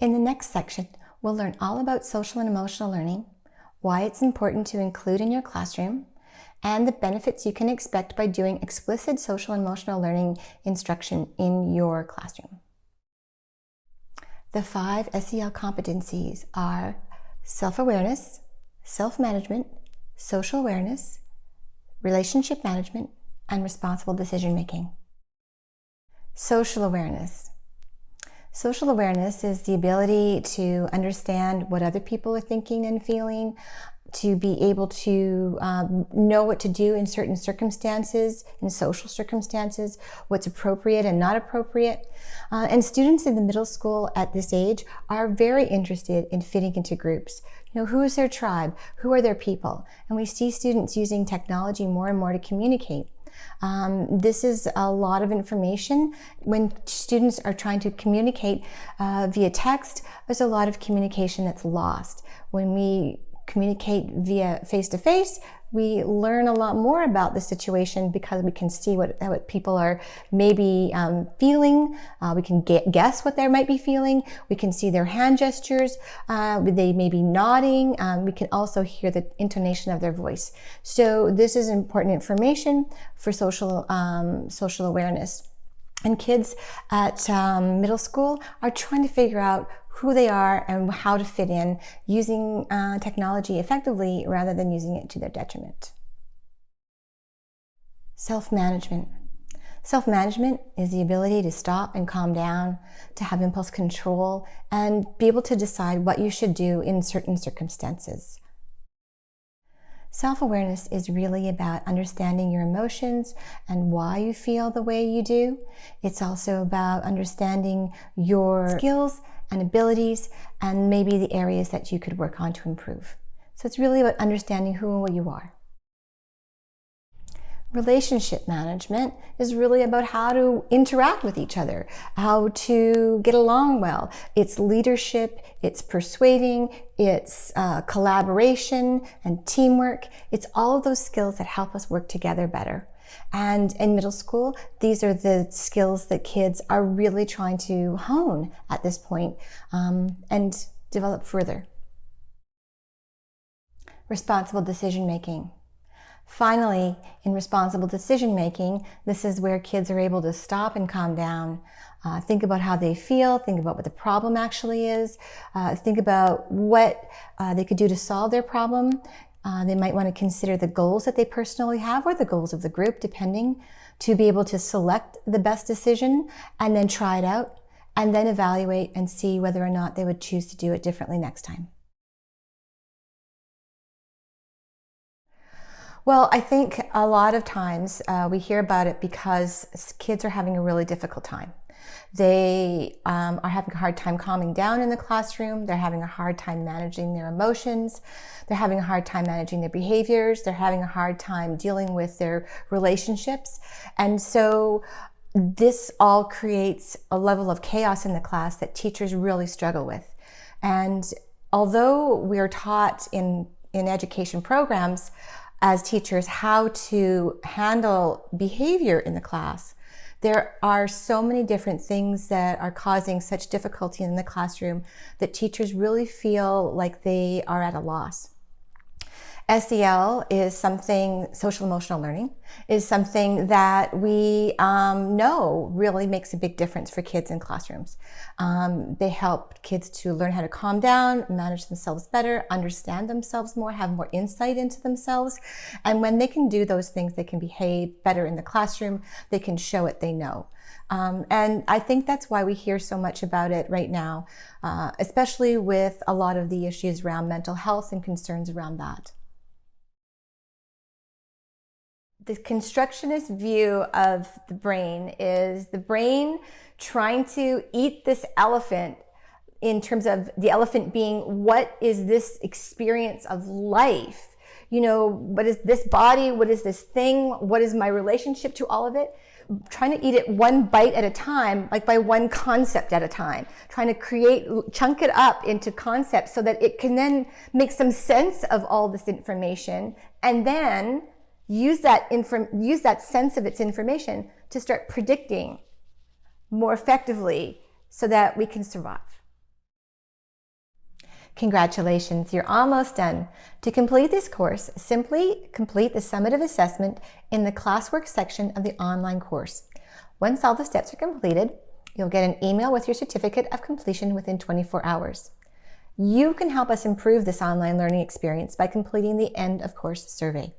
In the next section, we'll learn all about social and emotional learning, why it's important to include in your classroom, and the benefits you can expect by doing explicit social and emotional learning instruction in your classroom. The 5 SEL competencies are self-awareness, self-management, social awareness, relationship management, and responsible decision-making. Social awareness. Social awareness is the ability to understand what other people are thinking and feeling, to be able to know what to do in certain circumstances, in social circumstances, what's appropriate and not appropriate. And students in the middle school at this age are very interested in fitting into groups. You know, who is their tribe? Who are their people? And we see students using technology more and more to communicate. This is a lot of information. When students are trying to communicate via text, there's a lot of communication that's lost. When we communicate via face-to-face, we learn a lot more about the situation because we can see what people are maybe feeling. We can guess what they might be feeling. We can see their hand gestures. They may be nodding. We can also hear the intonation of their voice. So this is important information for social awareness. And kids at middle school are trying to figure out who they are and how to fit in using technology effectively rather than using it to their detriment. Self-management. Self-management is the ability to stop and calm down, to have impulse control, and be able to decide what you should do in certain circumstances. Self-awareness is really about understanding your emotions and why you feel the way you do. It's also about understanding your skills and abilities and maybe the areas that you could work on to improve. So it's really about understanding who and what you are. Relationship management is really about how to interact with each other, how to get along well. It's leadership, it's persuading, it's collaboration and teamwork. It's all of those skills that help us work together better. And in middle school, these are the skills that kids are really trying to hone at this point and develop further. Responsible decision making. Finally, in responsible decision making, this is where kids are able to stop and calm down, think about how they feel, think about what the problem actually is, think about what they could do to solve their problem. They might want to consider the goals that they personally have or the goals of the group, depending, to be able to select the best decision and then try it out and then evaluate and see whether or not they would choose to do it differently next time. Well, I think a lot of times we hear about it because kids are having a really difficult time. They are having a hard time calming down in the classroom. They're having a hard time managing their emotions. They're having a hard time managing their behaviors. They're having a hard time dealing with their relationships. And so this all creates a level of chaos in the class that teachers really struggle with. And although we are taught in education programs as teachers how to handle behavior in the class, there are so many different things that are causing such difficulty in the classroom that teachers really feel like they are at a loss. SEL is something, social emotional learning, is something that we know really makes a big difference for kids in classrooms. They help kids to learn how to calm down, manage themselves better, understand themselves more, have more insight into themselves. And when they can do those things, they can behave better in the classroom. They can show what they know. And I think that's why we hear so much about it right now, especially with a lot of the issues around mental health and concerns around that. The constructionist view of the brain is the brain trying to eat this elephant in terms of the elephant being, what is this experience of life? You know, what is this body? What is this thing? What is my relationship to all of it? Trying to eat it one bite at a time, like by one concept at a time, trying to chunk it up into concepts so that it can then make some sense of all this information and then use that sense of its information to start predicting more effectively so that we can survive. Congratulations, you're almost done. To complete this course, simply complete the summative assessment in the classwork section of the online course. Once all the steps are completed, you'll get an email with your certificate of completion within 24 hours. You can help us improve this online learning experience by completing the end of course survey.